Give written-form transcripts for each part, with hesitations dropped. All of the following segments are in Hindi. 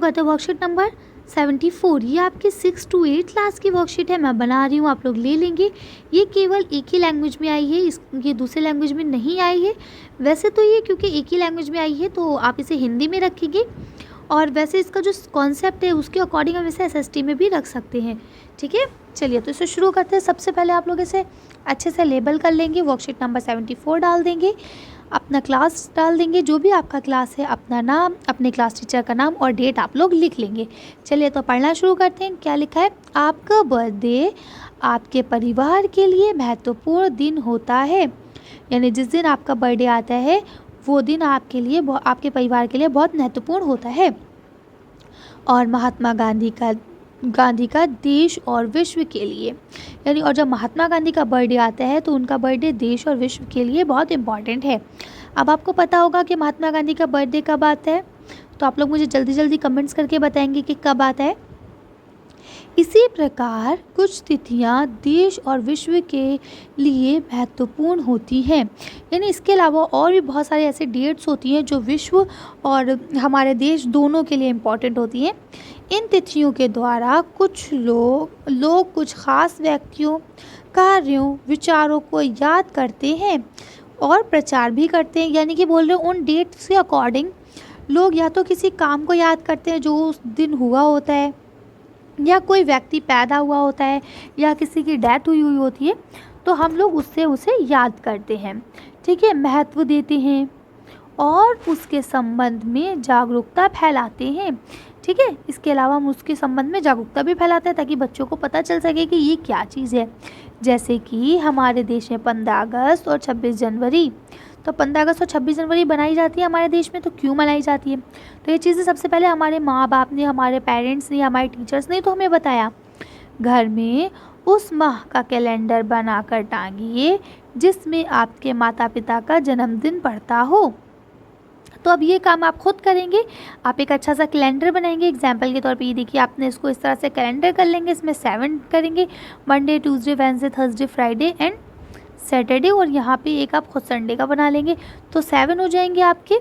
करते हैं वर्कशीट नंबर 74। ये आपकी 6 to 8 क्लास की वर्कशीट है, मैं बना रही हूँ, आप लोग ले लेंगे। ये केवल एक ही लैंग्वेज में आई है, ये दूसरे लैंग्वेज में नहीं आई है। वैसे तो ये क्योंकि एक ही लैंग्वेज में आई है तो आप इसे हिंदी में रखेंगे, और वैसे इसका जो कॉन्सेप्ट है उसके अकॉर्डिंग हम इसे एसएसटी में भी रख सकते हैं। ठीक है, चलिए तो इसे शुरू करते हैं। सबसे पहले आप लोग इसे अच्छे से लेबल कर लेंगे। वर्कशीट नंबर 74 डाल देंगे, अपना क्लास डाल देंगे, जो भी आपका क्लास है, अपना नाम, अपने क्लास टीचर का नाम और डेट आप लोग लिख लेंगे। चलिए तो पढ़ना शुरू करते हैं। क्या लिखा है? आपका बर्थडे आपके परिवार के लिए महत्वपूर्ण दिन होता है, यानी जिस दिन आपका बर्थडे आता है वो दिन आपके लिए, आपके परिवार के लिए बहुत महत्वपूर्ण होता है। और महात्मा गांधी का देश और विश्व के लिए, यानी और जब महात्मा गांधी का बर्थडे आता है तो उनका बर्थडे देश और विश्व के लिए बहुत इम्पॉर्टेंट है। अब आपको पता होगा कि महात्मा गांधी का बर्थडे कब आता है, तो आप लोग मुझे जल्दी जल्दी कमेंट्स करके बताएंगे कि कब आता है। इसी प्रकार कुछ तिथियां देश और विश्व के लिए महत्वपूर्ण होती हैं, यानी इसके अलावा और भी बहुत सारे ऐसे डेट्स होती हैं जो विश्व और हमारे देश दोनों के लिए इम्पॉर्टेंट होती हैं। इन तिथियों के द्वारा कुछ लोग कुछ खास व्यक्तियों, कार्यों, विचारों को याद करते हैं और प्रचार भी करते हैं। यानी कि बोल रहे हैं उन डेट्स के अकॉर्डिंग लोग या तो किसी काम को याद करते हैं जो उस दिन हुआ होता है, या कोई व्यक्ति पैदा हुआ होता है, या किसी की डेथ हुई होती है, तो हम लोग उससे उसे याद करते हैं। ठीक है, महत्व देते हैं और उसके संबंध में जागरूकता फैलाते हैं। ठीक है, इसके अलावा हम उसके संबंध में जागरूकता भी फैलाते हैं ताकि बच्चों को पता चल सके कि ये क्या चीज़ है। जैसे कि हमारे देश में 15 अगस्त और 26 जनवरी, तो 15 अगस्त और 26 जनवरी बनाई जाती है हमारे देश में, तो क्यों मनाई जाती है? तो ये चीज़ें सबसे पहले हमारे माँ बाप ने, हमारे पेरेंट्स ने, हमारे टीचर्स ने तो हमें बताया। घर में उस माह का कैलेंडर बनाकर टांगिए जिसमें आपके माता पिता का जन्मदिन पड़ता हो। तो अब ये काम आप खुद करेंगे, आप एक अच्छा सा कैलेंडर बनाएंगे। एग्जाम्पल के तौर पे ये देखिए, आपने इसको इस तरह से कैलेंडर कर लेंगे। इसमें 7 करेंगे, Monday, Tuesday, Wednesday, Thursday, Friday and Saturday, और यहाँ पे एक आप खुद संडे का बना लेंगे, तो 7 हो जाएंगे आपके।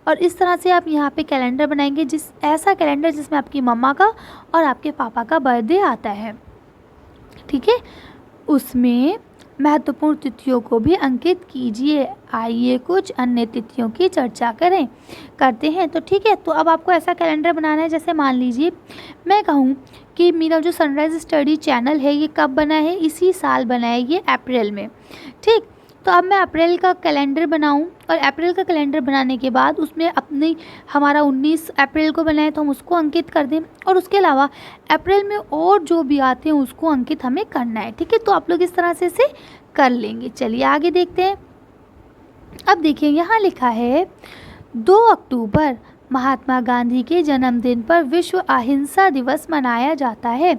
और इस तरह से आप यहाँ पे कैलेंडर बनाएंगे, ऐसा कैलेंडर जिसमें आपकी मम्मा का और आपके पापा का बर्थडे आता है। ठीक है, उसमें महत्वपूर्ण तिथियों को भी अंकित कीजिए। आइए कुछ अन्य तिथियों की चर्चा करते हैं। तो ठीक है, तो अब आपको ऐसा कैलेंडर बनाना है, जैसे मान लीजिए मैं कहूँ कि मेरा जो सनराइज स्टडी चैनल है ये कब बना है? इसी साल बना है, ये अप्रैल में। ठीक, तो अब मैं अप्रैल का कैलेंडर बनाऊं, और अप्रैल का कैलेंडर बनाने के बाद उसमें अपनी, हमारा 19 अप्रैल को बना है तो हम उसको अंकित कर दें, और उसके अलावा अप्रैल में और जो भी आते हैं उसको अंकित हमें करना है। ठीक है, तो आप लोग इस तरह से इसे कर लेंगे। चलिए आगे देखते हैं। अब देखिए यहाँ लिखा है 2 अक्टूबर महात्मा गांधी के जन्मदिन पर विश्व अहिंसा दिवस मनाया जाता है।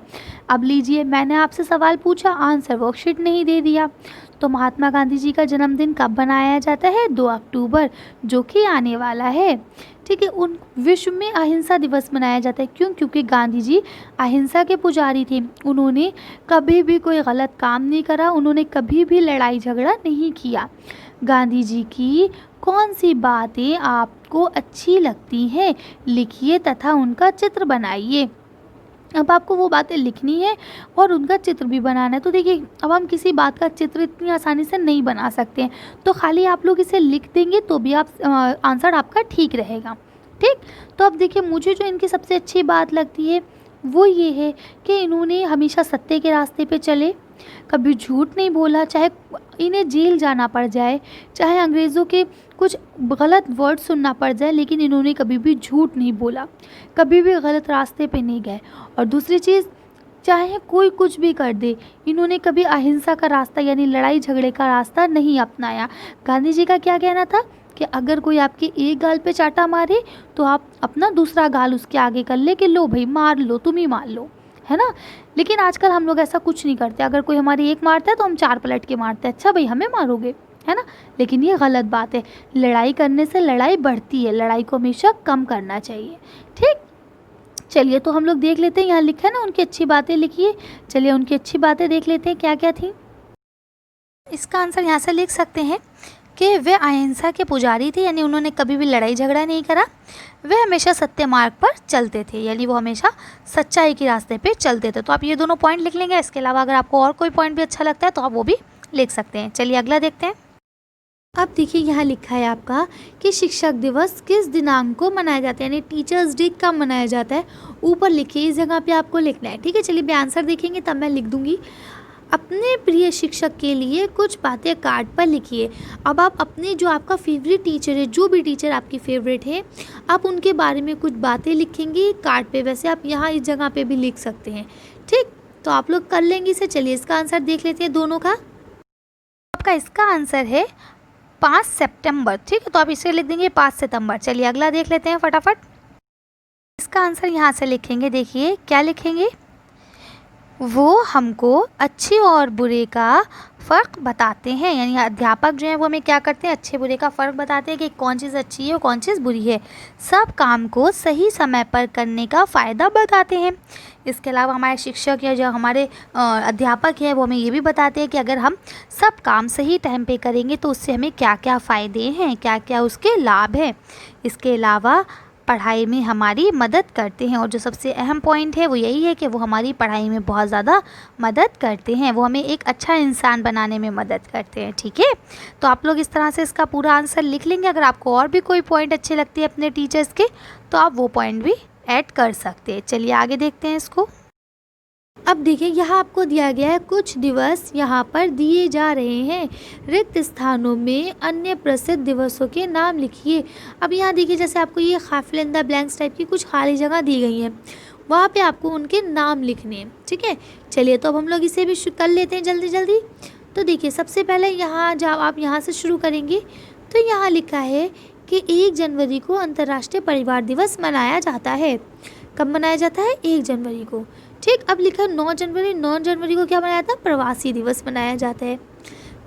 अब लीजिए, मैंने आपसे सवाल पूछा, आंसर वर्कशीट नहीं दे दिया। तो महात्मा गांधी जी का जन्मदिन कब मनाया जाता है? 2 अक्टूबर, जो कि आने वाला है। ठीक है, उन विश्व में अहिंसा दिवस मनाया जाता है। क्यों? क्योंकि गांधी जी अहिंसा के पुजारी थे। उन्होंने कभी भी कोई गलत काम नहीं करा, उन्होंने कभी भी लड़ाई झगड़ा नहीं किया। गांधी जी की कौन सी बातें आपको अच्छी लगती हैं? लिखिए तथा उनका चित्र बनाइए। अब आपको वो बातें लिखनी है और उनका चित्र भी बनाना है। तो देखिए, अब हम किसी बात का चित्र इतनी आसानी से नहीं बना सकते हैं, तो खाली आप लोग इसे लिख देंगे तो भी आप आंसर आपका ठीक रहेगा। ठीक, तो अब देखिए, मुझे जो इनकी सबसे अच्छी बात लगती है वो ये है कि इन्होंने हमेशा सत्य के रास्ते पे चले, कभी झूठ नहीं बोला, चाहे इन्हें जेल जाना पड़ जाए, चाहे अंग्रेज़ों के कुछ गलत वर्ड सुनना पड़ जाए, लेकिन इन्होंने कभी भी झूठ नहीं बोला, कभी भी गलत रास्ते पे नहीं गए। और दूसरी चीज़, चाहे कोई कुछ भी कर दे, इन्होंने कभी अहिंसा का रास्ता यानी लड़ाई झगड़े का रास्ता नहीं अपनाया। गांधी जी का क्या कहना था कि अगर कोई आपके एक गाल पे चाटा मारे तो आप अपना दूसरा गाल उसके आगे कर ले कि लो भाई मार लो, तुम ही मार लो, है ना। लेकिन आजकल हम लोग ऐसा कुछ नहीं करते। अगर कोई हमारी एक मारता है तो हम 4 पलट के मारते हैं, अच्छा भाई हमें मारोगे, है ना। लेकिन ये गलत बात है। लड़ाई करने से लड़ाई बढ़ती है, लड़ाई को हमेशा कम करना चाहिए। ठीक, चलिए तो हम लोग देख लेते हैं, यहाँ लिखा है ना उनकी अच्छी बातें लिखिए। चलिए उनकी अच्छी बातें देख लेते हैं क्या क्या थी। इसका आंसर यहाँ से लिख सकते हैं कि वे अहिंसा के पुजारी थे, यानी उन्होंने कभी भी लड़ाई झगड़ा नहीं करा। वे हमेशा सत्य मार्ग पर चलते थे, यानी वो हमेशा सच्चाई के रास्ते पे चलते थे। तो आप ये दोनों पॉइंट लिख लेंगे। इसके अलावा अगर आपको और कोई पॉइंट भी अच्छा लगता है तो आप वो भी लिख सकते हैं। चलिए अगला देखते हैं। अब देखिए यहाँ लिखा है आपका कि शिक्षक दिवस किस दिनांक को मनाया जाता है, यानी टीचर्स डे कब मनाया जाता है। ऊपर लिखिए, इस जगह पे आपको लिखना है। ठीक है, चलिए मैं आंसर देखेंगे तब मैं लिख दूंगी। अपने प्रिय शिक्षक के लिए कुछ बातें कार्ड पर लिखिए। अब आप अपने जो आपका फेवरेट टीचर है, जो भी टीचर आपकी फेवरेट है, आप उनके बारे में कुछ बातें लिखेंगे कार्ड पे। वैसे आप यहाँ इस जगह पे भी लिख सकते हैं। ठीक, तो आप लोग कर लेंगे इसे। चलिए इसका आंसर देख लेते हैं दोनों का। आपका इसका आंसर है 5 सितंबर। ठीक है, तो आप इसे लिख देंगे 5 सितंबर। चलिए अगला देख लेते हैं फटाफट। इसका आंसर यहाँ से लिखेंगे। देखिए क्या लिखेंगे, वो हमको अच्छे और बुरे का फ़र्क बताते हैं, यानी अध्यापक जो हैं वो हमें क्या करते हैं, अच्छे बुरे का फ़र्क बताते हैं कि कौन चीज़ अच्छी है और कौन चीज़ बुरी है। सब काम को सही समय पर करने का फ़ायदा बताते हैं। इसके अलावा हमारे शिक्षक या जो हमारे अध्यापक हैं वो हमें ये भी बताते हैं कि अगर हम सब काम सही टाइम पे करेंगे तो उससे हमें क्या क्या फ़ायदे हैं, क्या क्या उसके लाभ हैं। इसके अलावा पढ़ाई में हमारी मदद करते हैं, और जो सबसे अहम पॉइंट है वो यही है कि वो हमारी पढ़ाई में बहुत ज़्यादा मदद करते हैं। वो हमें एक अच्छा इंसान बनाने में मदद करते हैं। ठीक है, तो आप लोग इस तरह से इसका पूरा आंसर लिख लेंगे। अगर आपको और भी कोई पॉइंट अच्छे लगते हैं अपने टीचर्स के तो आप वो पॉइंट भी ऐड कर सकते हैं। चलिए आगे देखते हैं इसको। अब देखिए यहाँ आपको दिया गया है कुछ दिवस यहाँ पर दिए जा रहे हैं। रिक्त स्थानों में अन्य प्रसिद्ध दिवसों के नाम लिखिए। अब यहाँ देखिए जैसे आपको ये fill in the blanks type की कुछ खाली जगह दी गई है, वहाँ पे आपको उनके नाम लिखने हैं। ठीक है, चलिए तो अब हम लोग इसे भी कर लेते हैं जल्दी जल्दी। तो देखिए सबसे पहले यहाँ जब आप यहाँ से शुरू करेंगे तो यहाँ लिखा है कि 1 जनवरी को अंतर्राष्ट्रीय परिवार दिवस मनाया जाता है। कब मनाया जाता है? 1 जनवरी को। ठीक, अब लिखा 9 जनवरी। 9 जनवरी को क्या मनाया था? प्रवासी दिवस मनाया जाता है।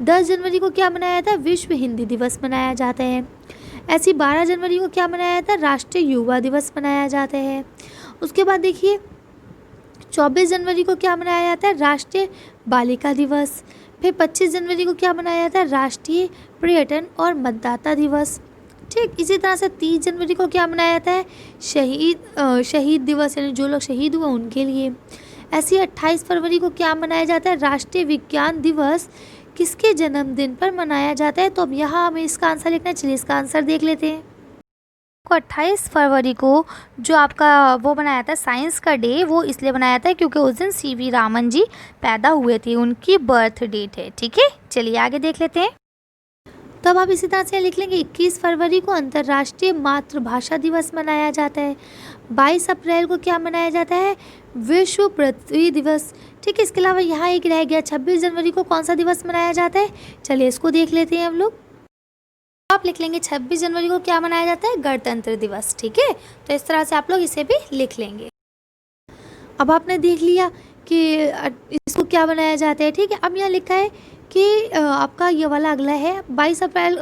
10 जनवरी को क्या मनाया था? विश्व हिंदी दिवस मनाया जाता है। ऐसी 12 जनवरी को क्या मनाया था? राष्ट्रीय युवा दिवस मनाया जाता है। उसके बाद देखिए 24 जनवरी को क्या मनाया जाता है? राष्ट्रीय बालिका दिवस। फिर 25 जनवरी को क्या मनाया जाता है? राष्ट्रीय पर्यटन और मतदाता दिवस। ठीक, इसी तरह से 30 जनवरी को क्या मनाया जाता है? शहीद दिवस, यानी जो लोग शहीद हुए उनके लिए। ऐसे 28 फरवरी को क्या मनाया जाता है? राष्ट्रीय विज्ञान दिवस। किसके जन्मदिन पर मनाया जाता है? तो अब यहाँ हमें इसका आंसर लिखना है। चलिए इसका आंसर देख लेते हैं। 28 फरवरी को जो आपका वो बनाया था साइंस का डे, वो इसलिए बनाया था क्योंकि उस दिन CV रामन जी पैदा हुए थे, उनकी बर्थ डेट है। ठीक है, चलिए आगे देख लेते हैं। तो अब आप इसी तरह से लिख लेंगे 21 फरवरी को अंतर्राष्ट्रीय मातृभाषा दिवस मनाया जाता है। 22 अप्रैल को क्या मनाया जाता है? विश्व पृथ्वी दिवस। ठीक है, इसके अलावा यहाँ एक रह गया 26 जनवरी को कौन सा दिवस मनाया जाता है? चलिए इसको देख लेते हैं हम लोग। आप लिख लेंगे 26 जनवरी को क्या मनाया जाता है? गणतंत्र दिवस। ठीक है, तो इस तरह से आप लोग इसे भी लिख लेंगे। अब आपने देख लिया कि इसको क्या बनाया जाता है। ठीक है, अब यहाँ लिखा है कि आपका ये वाला अगला है 22 अप्रैल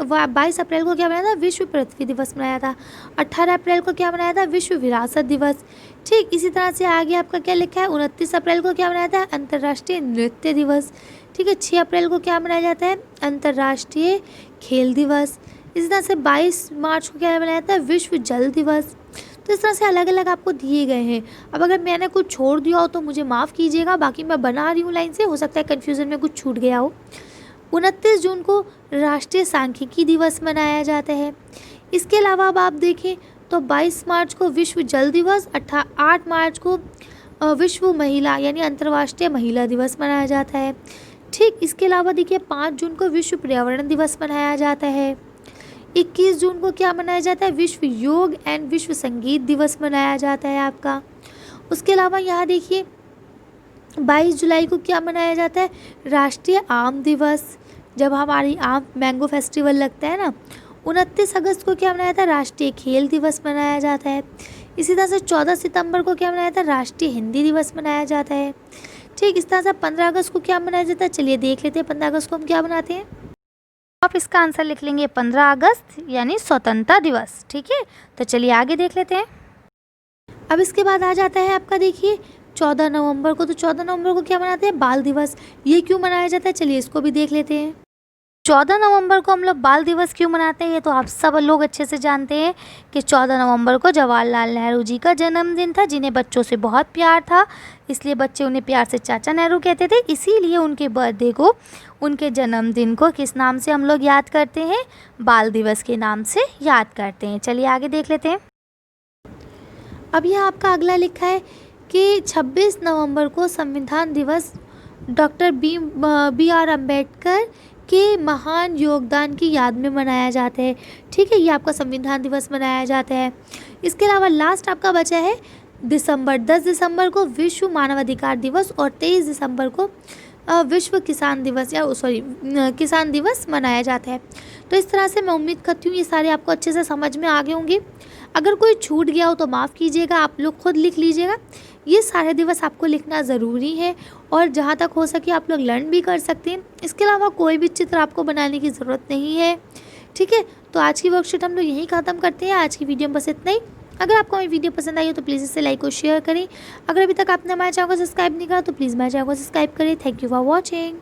को क्या बनाया था? विश्व पृथ्वी दिवस मनाया था। 18 अप्रैल को क्या बनाया था? विश्व विरासत दिवस। ठीक, इसी तरह से आगे आपका क्या लिखा है? 29 अप्रैल को क्या बनाया था? अंतर्राष्ट्रीय नृत्य दिवस। ठीक है, 6 अप्रैल को क्या मनाया जाता है? अंतर्राष्ट्रीय खेल दिवस। इसी तरह से 22 मार्च को क्या बनाया था? विश्व जल दिवस। तो इस तरह से अलग अलग आपको दिए गए हैं। अब अगर मैंने कुछ छोड़ दिया हो तो मुझे माफ़ कीजिएगा, बाकी मैं बना रही हूँ लाइन से, हो सकता है कन्फ्यूज़न में कुछ छूट गया हो। 29 जून को राष्ट्रीय सांख्यिकी दिवस मनाया जाता है। इसके अलावा अब आप देखें तो 22 मार्च को विश्व जल दिवस, 8 मार्च को विश्व महिला यानी अंतर्राष्ट्रीय महिला दिवस मनाया जाता है। ठीक, इसके अलावा देखिए 5 जून को विश्व पर्यावरण दिवस मनाया जाता है। 21 जून को क्या मनाया जाता है? विश्व योग एंड विश्व संगीत दिवस मनाया जाता है आपका। उसके अलावा यहाँ देखिए 22 जुलाई को क्या मनाया जाता है? राष्ट्रीय आम दिवस, जब हमारी आम मैंगो फेस्टिवल लगता है ना। 29 अगस्त को क्या मनाया था? राष्ट्रीय खेल दिवस मनाया जाता है। इसी तरह से 14 सितंबर को क्या मनाया था? राष्ट्रीय हिंदी दिवस मनाया जाता है। ठीक, इस तरह से 15 अगस्त को क्या मनाया जाता है? चलिए देख लेते हैं 15 अगस्त को हम क्या बनाते हैं। आप इसका आंसर लिख लेंगे 15 अगस्त यानी स्वतंत्रता दिवस। ठीक है, तो चलिए आगे देख लेते हैं। अब इसके बाद आ जाता है आपका देखिए 14 नवंबर को। तो 14 नवंबर को क्या मनाते हैं? बाल दिवस। ये क्यों मनाया जाता है? चलिए इसको भी देख लेते हैं। 14 नवंबर को हम लोग बाल दिवस क्यों मनाते हैं, ये तो आप सब लोग अच्छे से जानते हैं कि 14 नवंबर को जवाहरलाल नेहरू जी का जन्मदिन था, जिन्हें बच्चों से बहुत प्यार था, इसलिए बच्चे उन्हें प्यार से चाचा नेहरू कहते थे। इसीलिए उनके बर्थडे को, उनके जन्मदिन को किस नाम से हम लोग याद करते हैं, बाल दिवस के नाम से याद करते हैं। चलिए आगे देख लेते हैं। अब यहाँ आपका अगला लिखा है कि 26 नवंबर को संविधान दिवस डॉक्टर बी आर अम्बेडकर के महान योगदान की याद में मनाया जाता है। ठीक है, ये आपका संविधान दिवस मनाया जाता है। इसके अलावा लास्ट आपका बचा है 10 दिसंबर को विश्व मानवाधिकार दिवस और 23 दिसंबर को विश्व किसान दिवस किसान दिवस मनाया जाता है। तो इस तरह से मैं उम्मीद करती हूँ ये सारे आपको अच्छे से समझ में आ गए होंगे। अगर कोई छूट गया हो तो माफ़ कीजिएगा, आप लोग खुद लिख लीजिएगा। ये सारे दिवस आपको लिखना ज़रूरी है और जहाँ तक हो सके आप लोग लर्न भी कर सकते हैं। इसके अलावा कोई भी चित्र आपको बनाने की ज़रूरत नहीं है। ठीक है, तो आज की वर्कशीट हम लोग यहीं ख़त्म करते हैं। आज की वीडियो में बस इतना ही। अगर आपको मेरी वीडियो पसंद आई हो तो प्लीज़ इसे लाइक और शेयर करें। अगर अभी तक आपने हमारे चैनल को सब्सक्राइब नहीं करा तो प्लीज़ हमारे चैनल को सब्सक्राइब करें। Thank you for watching.